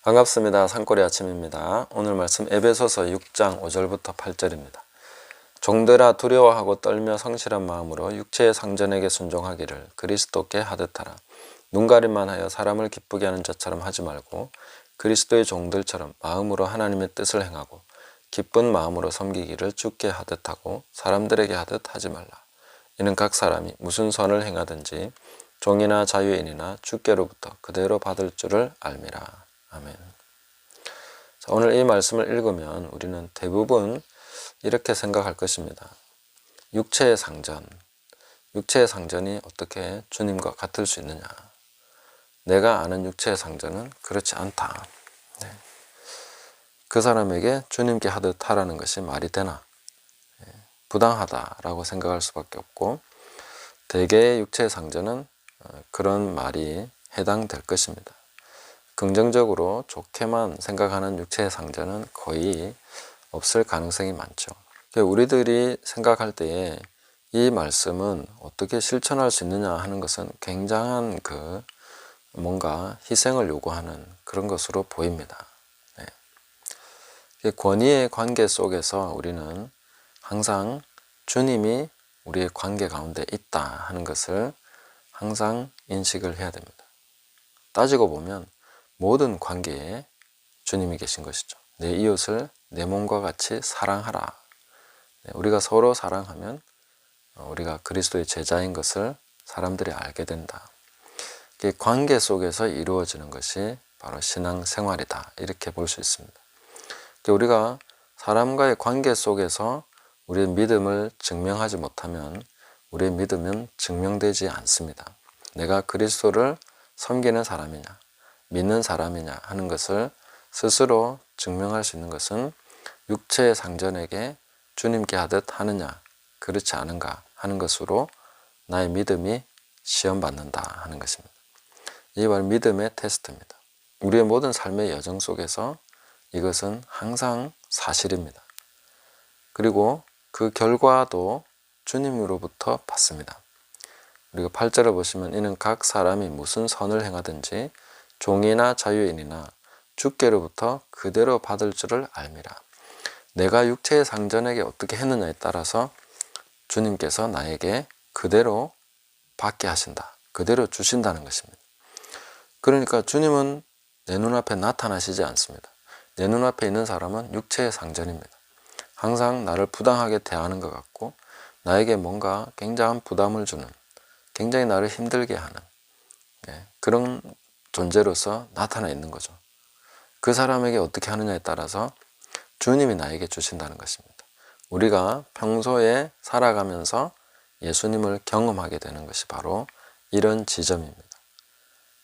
반갑습니다. 산골의 아침입니다. 오늘 말씀 에베소서 6장 5절부터 8절입니다. 종들아 두려워하고 떨며 성실한 마음으로 육체의 상전에게 순종하기를 그리스도께 하듯 하라. 눈가림만 하여 사람을 기쁘게 하는 자처럼 하지 말고 그리스도의 종들처럼 마음으로 하나님의 뜻을 행하고 기쁜 마음으로 섬기기를 주께 하듯 하고 사람들에게 하듯 하지 말라. 이는 각 사람이 무슨 선을 행하든지 종이나 자유인이나 주께로부터 그대로 받을 줄을 알미라. 아멘. 자, 오늘 이 말씀을 읽으면 우리는 대부분 이렇게 생각할 것입니다. 육체의 상전이 어떻게 주님과 같을 수 있느냐. 내가 아는 육체의 상전은 그렇지 않다. 네. 그 사람에게 주님께 하듯 하라는 것이 말이 되나? 부당하다라고 생각할 수밖에 없고, 대개의 육체의 상전은 그런 말이 해당될 것입니다. 긍정적으로 좋게만 생각하는 육체의 상전은 거의 없을 가능성이 많죠. 우리들이 생각할 때에 이 말씀은 어떻게 실천할 수 있느냐 하는 것은 굉장한 뭔가 희생을 요구하는 그런 것으로 보입니다. 네. 권위의 관계 속에서 우리는 항상 주님이 우리의 관계 가운데 있다 하는 것을 항상 인식을 해야 됩니다. 따지고 보면 모든 관계에 주님이 계신 것이죠. 내 이웃을 내 몸과 같이 사랑하라. 우리가 서로 사랑하면 우리가 그리스도의 제자인 것을 사람들이 알게 된다. 관계 속에서 이루어지는 것이 바로 신앙생활이다. 이렇게 볼 수 있습니다. 우리가 사람과의 관계 속에서 우리의 믿음을 증명하지 못하면 우리의 믿음은 증명되지 않습니다. 내가 그리스도를 섬기는 사람이냐, 믿는 사람이냐 하는 것을 스스로 증명할 수 있는 것은 육체의 상전에게 주님께 하듯 하느냐, 그렇지 않은가 하는 것으로 나의 믿음이 시험받는다 하는 것입니다. 이게 바로 믿음의 테스트입니다. 우리의 모든 삶의 여정 속에서 이것은 항상 사실입니다. 그리고 그 결과도 주님으로부터 받습니다. 그리고 8절을 보시면 이는 각 사람이 무슨 선을 행하든지 종이나 자유인이나 주께로부터 그대로 받을 줄을 알미라. 내가 육체의 상전에게 어떻게 했느냐에 따라서 주님께서 나에게 그대로 받게 하신다. 그대로 주신다는 것입니다. 그러니까 주님은 내 눈앞에 나타나시지 않습니다. 내 눈앞에 있는 사람은 육체의 상전입니다. 항상 나를 부당하게 대하는 것 같고 나에게 뭔가 굉장한 부담을 주는, 굉장히 나를 힘들게 하는 그런 존재로서 나타나 있는 거죠. 그 사람에게 어떻게 하느냐에 따라서 주님이 나에게 주신다는 것입니다. 우리가 평소에 살아가면서 예수님을 경험하게 되는 것이 바로 이런 지점입니다.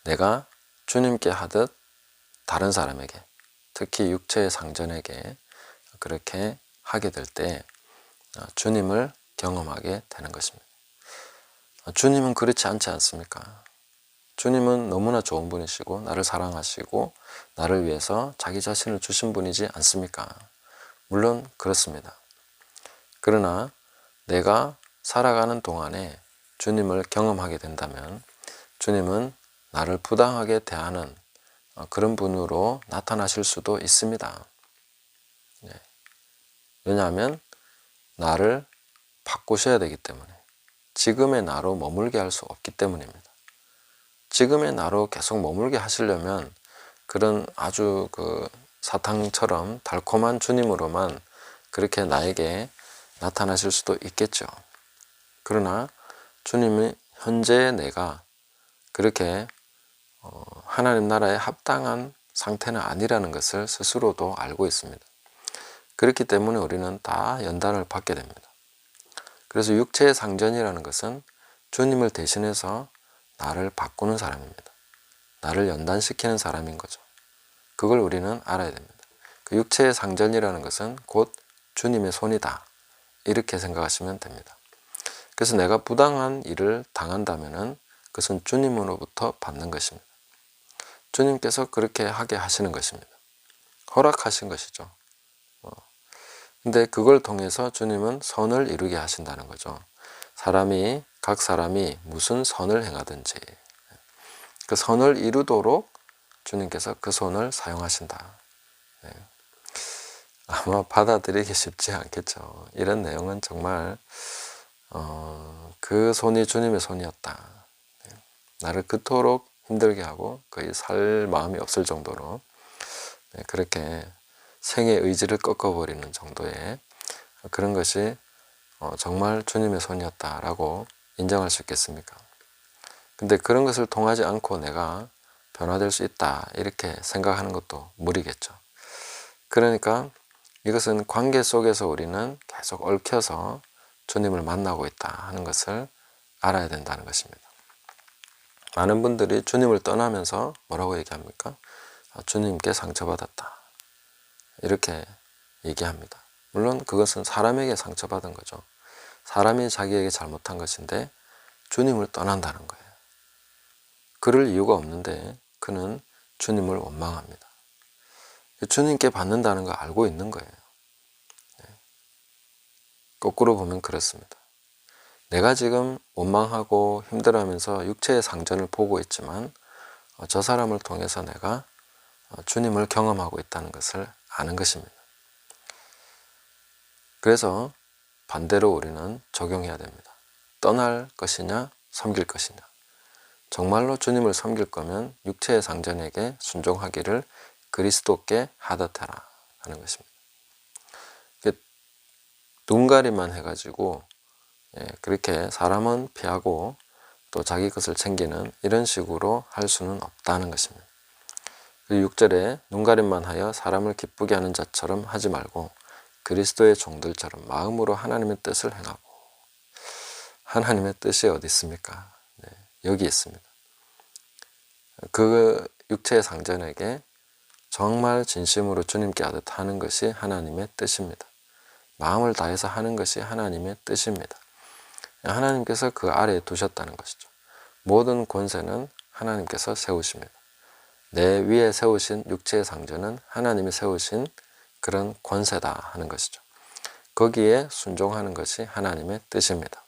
내가 주님께 하듯 다른 사람에게, 특히 육체의 상전에게 그렇게 하게 될 때 주님을 경험하게 되는 것입니다. 주님은 그렇지 않지 않습니까? 주님은 너무나 좋은 분이시고 나를 사랑하시고 나를 위해서 자기 자신을 주신 분이지 않습니까? 물론 그렇습니다. 그러나 내가 살아가는 동안에 주님을 경험하게 된다면 주님은 나를 부당하게 대하는 그런 분으로 나타나실 수도 있습니다. 왜냐하면 나를 바꾸셔야 되기 때문에, 지금의 나로 머물게 할 수 없기 때문입니다. 지금의 나로 계속 머물게 하시려면 그런 아주 사탕처럼 달콤한 주님으로만 그렇게 나에게 나타나실 수도 있겠죠. 그러나 주님이 현재의 내가 그렇게 하나님 나라에 합당한 상태는 아니라는 것을 스스로도 알고 있습니다. 그렇기 때문에 우리는 다 연단을 받게 됩니다. 그래서 육체의 상전이라는 것은 주님을 대신해서 나를 바꾸는 사람입니다. 나를 연단시키는 사람인 거죠. 그걸 우리는 알아야 됩니다. 그 육체의 상전이라는 것은 곧 주님의 손이다. 이렇게 생각하시면 됩니다. 그래서 내가 부당한 일을 당한다면 그것은 주님으로부터 받는 것입니다. 주님께서 그렇게 하게 하시는 것입니다. 허락하신 것이죠. 근데 그걸 통해서 주님은 선을 이루게 하신다는 거죠. 각 사람이 무슨 선을 행하든지 그 선을 이루도록 주님께서 그 손을 사용하신다. 네. 아마 받아들이기 쉽지 않겠죠. 이런 내용은 정말 그 손이 주님의 손이었다. 네. 나를 그토록 힘들게 하고 거의 살 마음이 없을 정도로 네, 그렇게 생의 의지를 꺾어버리는 정도의 그런 것이 정말 주님의 손이었다라고 인정할 수 있겠습니까? 근데 그런 것을 통하지 않고 내가 변화될 수 있다 이렇게 생각하는 것도 무리겠죠. 그러니까 이것은 관계 속에서 우리는 계속 얽혀서 주님을 만나고 있다 하는 것을 알아야 된다는 것입니다. 많은 분들이 주님을 떠나면서 뭐라고 얘기합니까? 주님께 상처받았다 이렇게 얘기합니다. 물론 그것은 사람에게 상처받은 거죠. 사람이 자기에게 잘못한 것인데 주님을 떠난다는 거예요. 그럴 이유가 없는데 그는 주님을 원망합니다. 주님께 받는다는 걸 알고 있는 거예요. 거꾸로 보면 그렇습니다. 내가 지금 원망하고 힘들어하면서 육체의 상전을 보고 있지만 저 사람을 통해서 내가 주님을 경험하고 있다는 것을 아는 것입니다. 그래서 반대로 우리는 적용해야 됩니다. 떠날 것이냐 섬길 것이냐. 정말로 주님을 섬길 거면 육체의 상전에게 순종하기를 그리스도께 하듯하라 하는 것입니다. 눈가리만 해가지고 그렇게 사람은 피하고 또 자기 것을 챙기는 이런 식으로 할 수는 없다는 것입니다. 6절에 눈가림만 하여 사람을 기쁘게 하는 자처럼 하지 말고 그리스도의 종들처럼 마음으로 하나님의 뜻을 행하고. 하나님의 뜻이 어디 있습니까? 네, 여기 있습니다. 그 육체의 상전에게 정말 진심으로 주님께 하듯 하는 것이 하나님의 뜻입니다. 마음을 다해서 하는 것이 하나님의 뜻입니다. 하나님께서 그 아래에 두셨다는 것이죠. 모든 권세는 하나님께서 세우십니다. 내 위에 세우신 육체의 상전은 하나님이 세우신 그런 권세다 하는 것이죠. 거기에 순종하는 것이 하나님의 뜻입니다.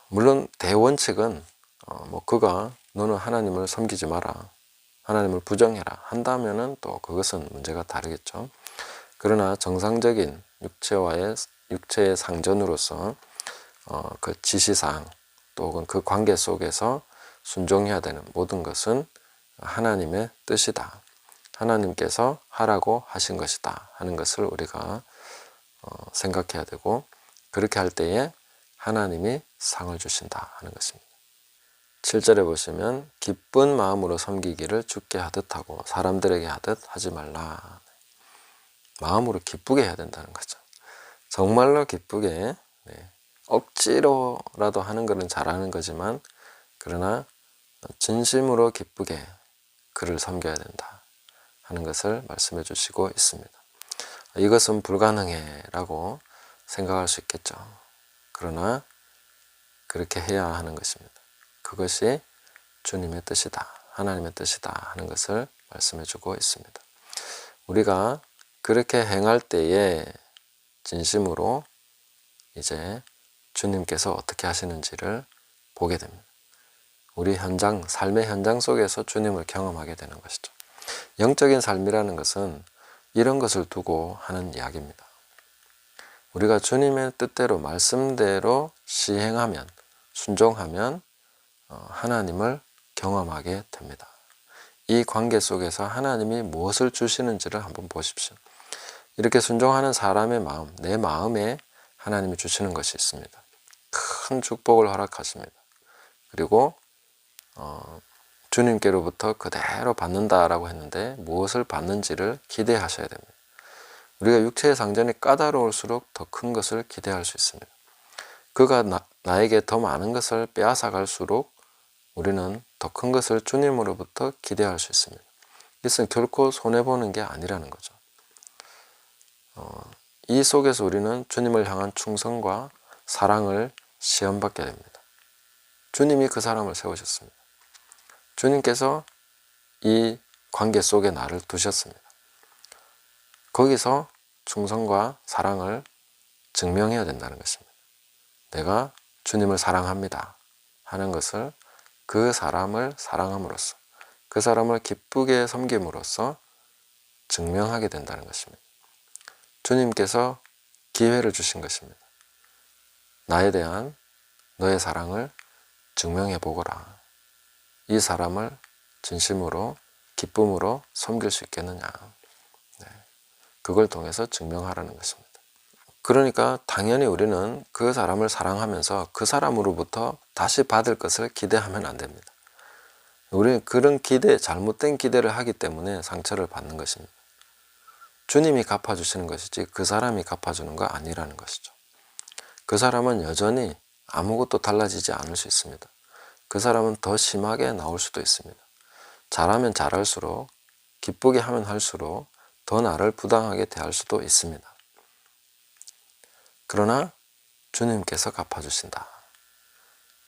물론 대원칙은 그가 너는 하나님을 섬기지 마라, 하나님을 부정해라 한다면은 또 그것은 문제가 다르겠죠. 그러나 정상적인 육체의 상전으로서 그 지시사항 또 혹은 그 관계 속에서 순종해야 되는 모든 것은 하나님의 뜻이다. 하나님께서 하라고 하신 것이다 하는 것을 우리가 생각해야 되고, 그렇게 할 때에 하나님이 상을 주신다 하는 것입니다. 7절에 보시면 기쁜 마음으로 섬기기를 주께 하듯 하고 사람들에게 하듯 하지 말라. 마음으로 기쁘게 해야 된다는 거죠. 정말로 기쁘게, 억지로라도 하는 것은 잘하는 거지만 그러나 진심으로 기쁘게 그를 섬겨야 된다 하는 것을 말씀해 주시고 있습니다. 이것은 불가능해 라고 생각할 수 있겠죠. 그러나 그렇게 해야 하는 것입니다. 그것이 주님의 뜻이다, 하나님의 뜻이다 하는 것을 말씀해 주고 있습니다. 우리가 그렇게 행할 때에 진심으로 이제 주님께서 어떻게 하시는지를 보게 됩니다. 우리 삶의 현장 속에서 주님을 경험하게 되는 것이죠. 영적인 삶이라는 것은 이런 것을 두고 하는 이야기입니다. 우리가 주님의 뜻대로 말씀대로 시행하면, 순종하면 하나님을 경험하게 됩니다. 이 관계 속에서 하나님이 무엇을 주시는지를 한번 보십시오. 이렇게 순종하는 사람의 마음, 내 마음에 하나님이 주시는 것이 있습니다. 큰 축복을 허락하십니다. 그리고 주님께로부터 그대로 받는다라고 했는데 무엇을 받는지를 기대하셔야 됩니다. 우리가 육체의 상전이 까다로울수록 더 큰 것을 기대할 수 있습니다. 그가 나에게 더 많은 것을 빼앗아 갈수록 우리는 더 큰 것을 주님으로부터 기대할 수 있습니다. 이것은 결코 손해보는 게 아니라는 거죠. 이 속에서 우리는 주님을 향한 충성과 사랑을 시험받게 됩니다. 주님이 그 사람을 세우셨습니다. 주님께서 이 관계 속에 나를 두셨습니다. 거기서 충성과 사랑을 증명해야 된다는 것입니다. 내가 주님을 사랑합니다 하는 것을 그 사람을 사랑함으로써, 그 사람을 기쁘게 섬김으로써 증명하게 된다는 것입니다. 주님께서 기회를 주신 것입니다. 나에 대한 너의 사랑을 증명해 보거라. 이 사람을 진심으로 기쁨으로 섬길 수 있겠느냐. 그걸 통해서 증명하라는 것입니다. 그러니까 당연히 우리는 그 사람을 사랑하면서 그 사람으로부터 다시 받을 것을 기대하면 안 됩니다. 우리는 그런 잘못된 기대를 하기 때문에 상처를 받는 것입니다. 주님이 갚아주시는 것이지 그 사람이 갚아주는 거 아니라는 것이죠. 그 사람은 여전히 아무것도 달라지지 않을 수 있습니다. 그 사람은 더 심하게 나올 수도 있습니다. 잘하면 잘할수록, 기쁘게 하면 할수록 더 나를 부당하게 대할 수도 있습니다. 그러나 주님께서 갚아주신다.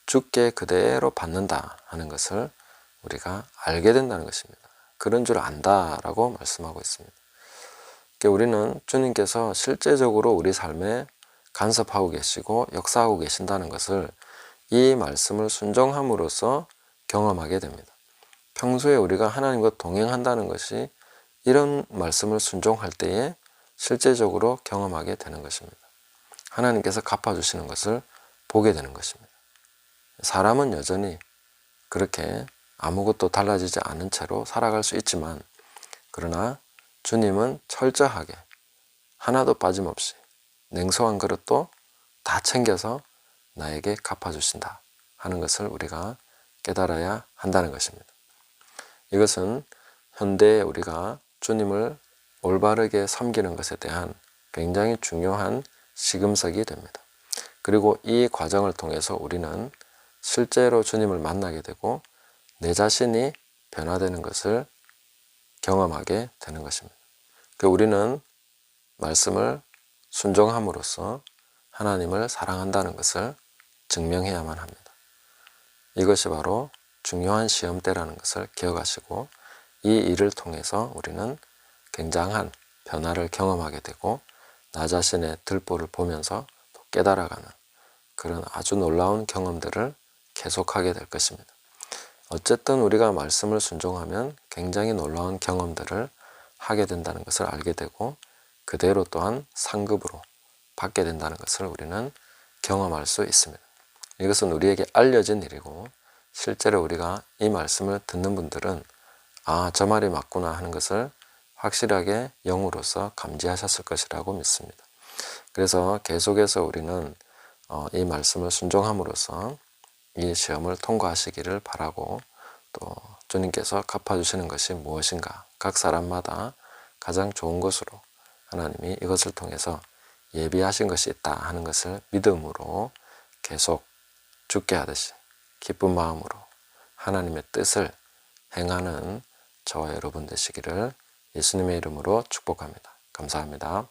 주께 그대로 받는다 하는 것을 우리가 알게 된다는 것입니다. 그런 줄 안다라고 말씀하고 있습니다. 우리는 주님께서 실제적으로 우리 삶에 간섭하고 계시고 역사하고 계신다는 것을 이 말씀을 순종함으로써 경험하게 됩니다. 평소에 우리가 하나님과 동행한다는 것이 이런 말씀을 순종할 때에 실제적으로 경험하게 되는 것입니다. 하나님께서 갚아주시는 것을 보게 되는 것입니다. 사람은 여전히 그렇게 아무것도 달라지지 않은 채로 살아갈 수 있지만, 그러나 주님은 철저하게 하나도 빠짐없이 냉소한 그릇도 다 챙겨서 나에게 갚아주신다 하는 것을 우리가 깨달아야 한다는 것입니다. 이것은 현대에 우리가 주님을 올바르게 섬기는 것에 대한 굉장히 중요한 시금석이 됩니다. 그리고 이 과정을 통해서 우리는 실제로 주님을 만나게 되고 내 자신이 변화되는 것을 경험하게 되는 것입니다. 우리는 말씀을 순종함으로써 하나님을 사랑한다는 것을 증명해야만 합니다. 이것이 바로 중요한 시험대라는 것을 기억하시고 이 일을 통해서 우리는 굉장한 변화를 경험하게 되고 나 자신의 들보를 보면서 또 깨달아가는 그런 아주 놀라운 경험들을 계속하게 될 것입니다. 어쨌든 우리가 말씀을 순종하면 굉장히 놀라운 경험들을 하게 된다는 것을 알게 되고 그대로 또한 상급으로 받게 된다는 것을 우리는 경험할 수 있습니다. 이것은 우리에게 알려진 일이고 실제로 우리가 이 말씀을 듣는 분들은 아, 저 말이 맞구나 하는 것을 확실하게 영으로서 감지하셨을 것이라고 믿습니다. 그래서 계속해서 우리는 이 말씀을 순종함으로써 이 시험을 통과하시기를 바라고 또 주님께서 갚아주시는 것이 무엇인가 각 사람마다 가장 좋은 것으로 하나님이 이것을 통해서 예비하신 것이 있다 하는 것을 믿음으로 계속 죽게 하듯이 기쁜 마음으로 하나님의 뜻을 행하는 저와 여러분 되시기를 예수님의 이름으로 축복합니다. 감사합니다.